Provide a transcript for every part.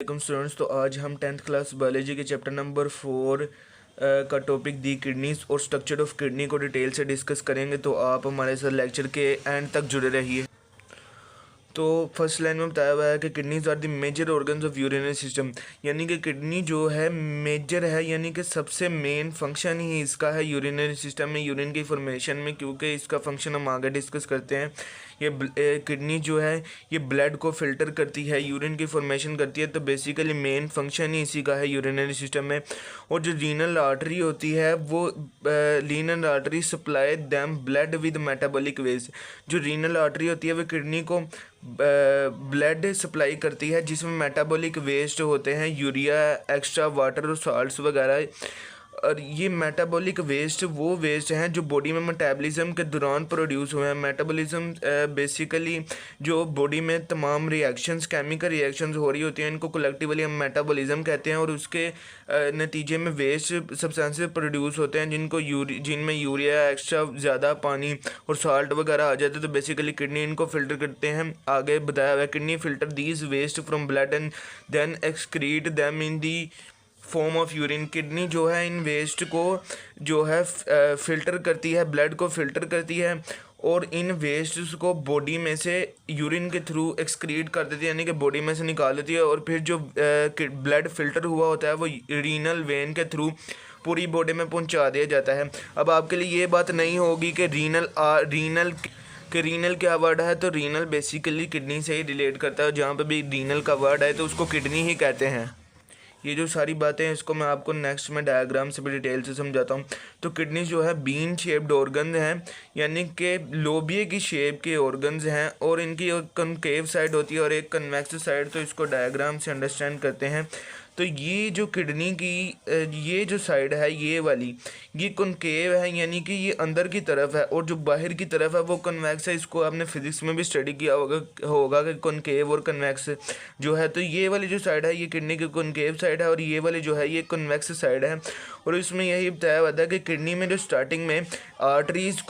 Welcome students. तो आज हम 10th क्लास बायोलॉजी के चैप्टर नंबर 4 का टॉपिक दी किडनीज और स्ट्रक्चर ऑफ किडनी को डिटेल से डिस्कस करेंगे। तो आप हमारे साथ लेक्चर के एंड तक जुड़े रहिए। तो फर्स्ट लाइन में बताया हुआ है कि kidneys are the major organs of urinary system, यानी कि किडनी जो है मेजर है, यानी कि सबसे मेन फंक्शन ही इसका है यूरिनरी सिस्टम में, यूरिन की फॉर्मेशन में, क्योंकि इसका फंक्शन हम आगे डिस्कस करते हैं। ये किडनी जो है ये ब्लड को फिल्टर करती है, यूरिन की फॉर्मेशन करती है। तो बेसिकली मेन फंक्शन ही इसी का है यूरिनरी सिस्टम में। और जो रीनल आर्टरी होती है वो renal artery supply them blood with metabolic waste. जो रीनल आर्टरी होती है वो किडनी को ब्लड सप्लाई करती है जिसमें मेटाबॉलिक वेस्ट होते हैं, यूरिया, एक्स्ट्रा वाटर और साल्ट्स वगैरह। और ये मेटाबॉलिक वेस्ट वो वेस्ट हैं जो बॉडी में मेटाबॉलिज्म के दौरान प्रोड्यूस हुए हैं। मेटाबॉलिज्म बेसिकली जो बॉडी में तमाम रिएक्शंस, केमिकल रिएक्शंस हो रही होती हैं, इनको कलेक्टिवली हम मेटाबॉलिज्म कहते हैं। और उसके नतीजे में वेस्ट सब्सटेंसेस प्रोड्यूस होते हैं जिनमें यूरिया, एक्स्ट्रा ज़्यादा पानी और साल्ट वगैरह आ जाते हैं। तो बेसिकली किडनी इनको फिल्टर करते हैं। आगे बताया हुआ है kidney filter these waste from blood and then excrete them in the form of urine. Kidney जो है इन वेस्ट को जो है फ़िल्टर करती है, ब्लड को फ़िल्टर करती है और इन वेस्ट को बॉडी में से यूरिन के थ्रू एक्सक्रीट कर देती है, यानी कि बॉडी में से निकाल देती है। और फिर जो ब्लड फ़िल्टर हुआ होता है वो रीनल वेन के थ्रू पूरी बॉडी में पहुंचा दिया जाता है। अब आपके लिए ये बात नहीं होगी कि रीनल क्या वर्ड है। तो रीनल बेसिकली किडनी से ही रिलेट करता है। जहाँ पे भी रीनल का वर्ड है तो उसको किडनी ही कहते हैं। ये जो सारी बातें हैं इसको मैं आपको नेक्स्ट में डायग्राम से भी डिटेल से समझाता हूँ। तो किडनी जो है बीन शेप्ड ऑर्गन हैं, यानी कि लोबिये की शेप के ऑर्गन्स हैं। और इनकी एक कनकेव साइड होती है और एक कन्वेक्स साइड। तो इसको डायग्राम से अंडरस्टैंड करते हैं। तो ये जो किडनी की ये जो साइड है ये वाली, ये कनकेव है, यानी कि ये अंदर की तरफ है। और जो बाहर की तरफ है वो कन्वेक्स है। इसको आपने फिजिक्स में भी स्टडी किया होगा कि कनकेव और कन्वेक्स जो है। तो ये वाली जो साइड है ये किडनी की कनकेव साइड है और ये वाली जो है ये कन्वेक्स साइड है। और इसमें यही बताया हुआ था कि किडनी में जो स्टार्टिंग में आर्टरीज़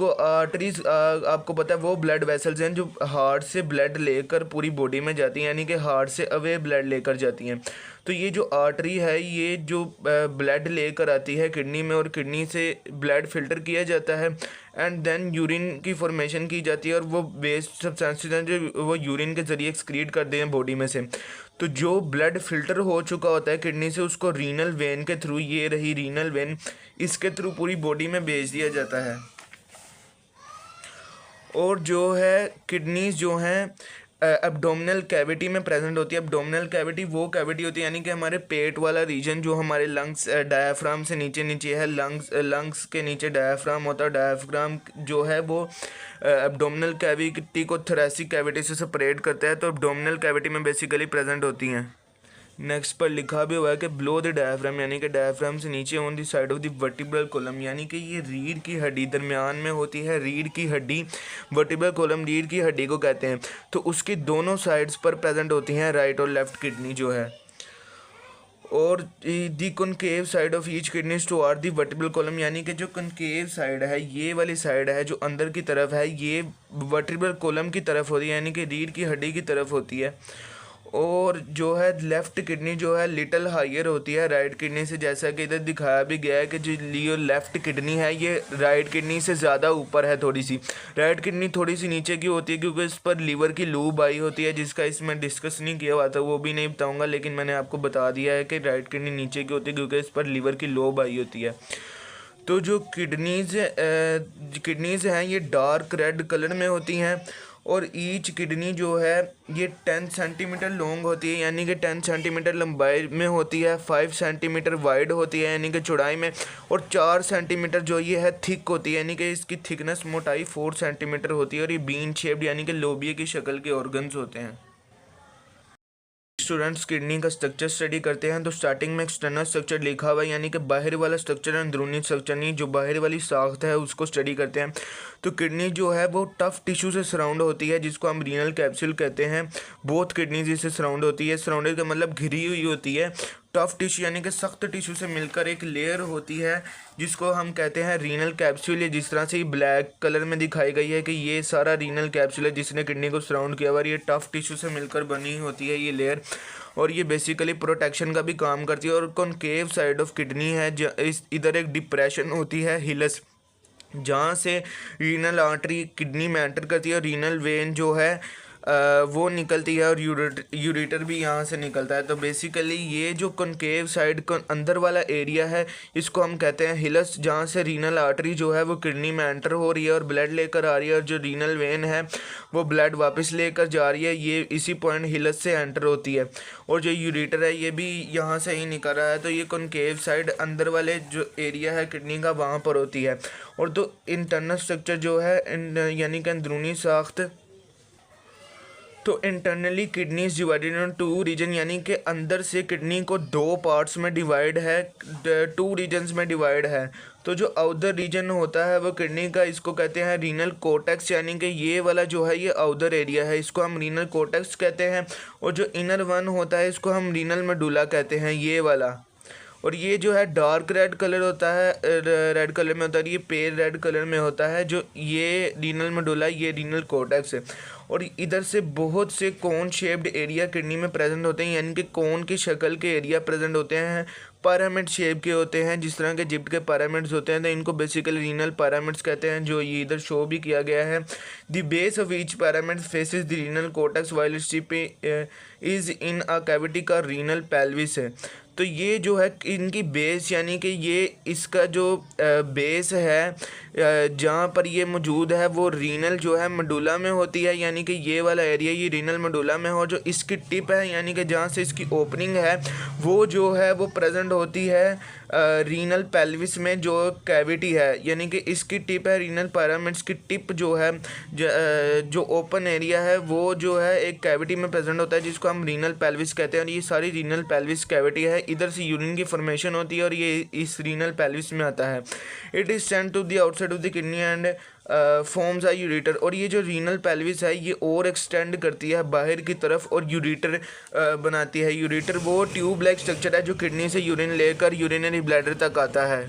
आपको पता है वो ब्लड वेसल्स हैं जो हार्ट से ब्लड लेकर पूरी बॉडी में जाती हैं, यानी कि हार्ट से अवे ब्लड लेकर जाती हैं। तो ये जो आर्टरी है ये जो ब्लड लेकर आती है किडनी में और किडनी से ब्लड फिल्टर किया जाता है एंड देन यूरिन की फॉर्मेशन की जाती है। और वो वेस्ट सब्सटेंसेस हैं जो वो यूरिन के ज़रिए एक्सक्रीट करते हैं बॉडी में से। तो जो ब्लड फिल्टर हो चुका होता है किडनी से उसको रीनल वेन के थ्रू, ये रही रीनल वेन, इसके थ्रू पूरी बॉडी में भेज दिया जाता है। और जो है किडनीज जो हैं एब्डोमिनल कैविटी में प्रेजेंट होती है। एब्डोमिनल कैविटी वो कैविटी होती है यानी कि हमारे पेट वाला रीजन जो हमारे लंग्स डायाफ्राम से नीचे है। लंग्स के नीचे डायाफ्राम होता है। डायाफ्राम जो है वो एब्डोमिनल कैविटी को थोरेसिक कैविटी से सेपरेट करता है। तो एब्डोमिनल कैविटी में बेसिकली प्रेजेंट होती हैं। नेक्स्ट पर लिखा भी हुआ है कि ब्लो द डायफ्राम, यानी कि डायफ्राम से नीचे on the side of the vertebral column, यानी कि ये रीढ़ की हड्डी दरमियान में होती है। रीढ़ की हड्डी, वर्टिब्रल कॉलम रीढ़ की हड्डी को कहते हैं। तो उसकी दोनों साइड्स पर प्रेजेंट होती हैं राइट और लेफ्ट किडनी जो है। और the concave side of each kidney toward the vertebral column, यानी कि जो कनकेव साइड है ये वाली साइड है जो अंदर की तरफ है ये वर्टिब्रल कॉलम की तरफ होती है, यानी कि रीढ़ की हड्डी की तरफ होती है। और जो है लेफ़्ट किडनी जो है लिटिल हायर होती है राइट किडनी से, जैसा कि इधर दिखाया भी गया है कि जो लियो लेफ़्ट किडनी है ये राइट किडनी से ज़्यादा ऊपर है थोड़ी सी। राइट किडनी थोड़ी सी नीचे की होती है क्योंकि इस पर लीवर की लूब आई होती है, जिसका इसमें डिस्कस नहीं किया हुआ था, वो भी नहीं बताऊँगा, लेकिन मैंने आपको बता दिया है कि राइट किडनी नीचे की होती है क्योंकि इस पर लीवर की लूब आई होती है। तो जो किडनीज़ हैं ये डार्क रेड कलर में होती हैं। और ईच किडनी जो है ये 10 सेंटीमीटर लॉन्ग होती है, यानी कि 10 सेंटीमीटर लंबाई में होती है, 5 सेंटीमीटर वाइड होती है यानी कि चौड़ाई में, और 4 सेंटीमीटर जो ये है थिक होती है, यानी कि इसकी थिकनेस मोटाई 4 सेंटीमीटर होती है। और ये बीन शेप्ड यानी कि लोबिये की शक्ल के ऑर्गन्स होते हैं। स्टूडेंट्स किडनी का स्ट्रक्चर स्टडी करते हैं। तो स्टार्टिंग में एक्सटर्नल स्ट्रक्चर लिखा हुआ है, यानी कि बाहर वाला स्ट्रक्चर, अंदरूनी स्ट्रक्चर नहीं, जो बाहर वाली साख्त है उसको स्टडी करते हैं। तो किडनी जो है वो टफ टिश्यू से सराउंड होती है जिसको हम रीनल कैप्सूल कहते हैं। बोथ किडनीज इससे सराउंड होती है। सराउंडेड का मतलब घिरी हुई होती है टफ टिश्यू यानी कि सख्त टिश्यू से मिलकर एक लेयर होती है जिसको हम कहते हैं रीनल कैप्सूल। ये जिस तरह से ये ब्लैक कलर में दिखाई गई है कि ये सारा रीनल कैप्सूल है जिसने किडनी को सराउंड किया हुआ है। ये टफ टिश्यू से मिलकर बनी होती है ये लेयर, और ये बेसिकली प्रोटेक्शन का भी काम करती है। और कॉनकेव साइड ऑफ किडनी है, इधर एक डिप्रेशन होती है हिलस, जहाँ से रीनल आर्टरी किडनी में एंटर करती है और रीनल वेन जो है वो निकलती है, और यूरेटर भी यहाँ से निकलता है। तो बेसिकली ये जो कॉनकेव साइड अंदर वाला एरिया है इसको हम कहते हैं हिलस, जहाँ से रीनल आर्टरी जो है वो किडनी में एंटर हो रही है और ब्लड लेकर आ रही है, और जो रीनल वेन है वो ब्लड वापस लेकर जा रही है। ये इसी पॉइंट हिलस से एंटर होती है, और जो यूरेटर है ये भी यहाँ से ही निकल रहा है। तो ये कॉनकेव साइड अंदर वाले जो एरिया है किडनी का वहाँ पर होती है। और तो इंटरनल स्ट्रक्चर जो है यानी कि अंदरूनी साख्त, तो internally kidney is divided in two region, यानी कि अंदर से किडनी को दो पार्ट्स में डिवाइड है, टू रीजन्स में डिवाइड है। तो जो आउटर रीजन होता है वो किडनी का, इसको कहते हैं रीनल कोर्टेक्स, यानी कि ये वाला जो है ये आउटर एरिया है, इसको हम रीनल कोर्टेक्स कहते हैं। और जो इनर वन होता है इसको हम रीनल मेडुला कहते हैं, ये वाला। और ये जो है डार्क रेड कलर होता है, रेड कलर में होता है, ये पेल रेड कलर में होता है, जो ये रीनल मेडुला, ये रीनल कोर्टेक्स है। और इधर से बहुत से कोन शेप्ड एरिया किडनी में प्रेजेंट होते हैं, यानी कि कोन की शक्ल के एरिया प्रेजेंट होते हैं, पिरामिड शेप के होते हैं, जिस तरह के जिप्ट के पिरामिड्स होते हैं। तो इनको बेसिकली रीनल पिरामिड्स कहते हैं, जो ये इधर शो भी किया गया है। The base of each pyramid faces the renal cortex while its tip is in a cavity का रीनल पेल्विस है। तो ये जो है इनकी बेस, यानी कि ये इसका जो बेस है जहाँ पर ये मौजूद है वो रीनल जो है मेडुला में होती है, यानी कि ये वाला एरिया ये रीनल मेडुला में हो। जो इसकी टिप है यानी कि जहाँ से इसकी ओपनिंग है वो जो है वो प्रेजेंट होती है रीनल पेल्विस में, जो कैविटी है, यानी कि इसकी टिप है रीनल पिरामिड्स की टिप जो है जो ओपन एरिया है वो जो है एक कैविटी में प्रेजेंट होता है जिसको हम रीनल पेल्विस कहते हैं। और ये सारी रीनल पेल्विस कैविटी है, इधर से यूरिन की फॉर्मेशन होती है और ये इस रीनल पेल्विस में आता है। It is sent to the outside of the kidney and forms a ureter. और ये जो रीनल पेल्विस है ये और एक्सटेंड करती है बाहर की तरफ और यूरेटर बनाती है। यूरेटर वो ट्यूब लाइक स्ट्रक्चर है जो किडनी से यूरिन लेकर यूरिनरी ब्लैडर तक आता है।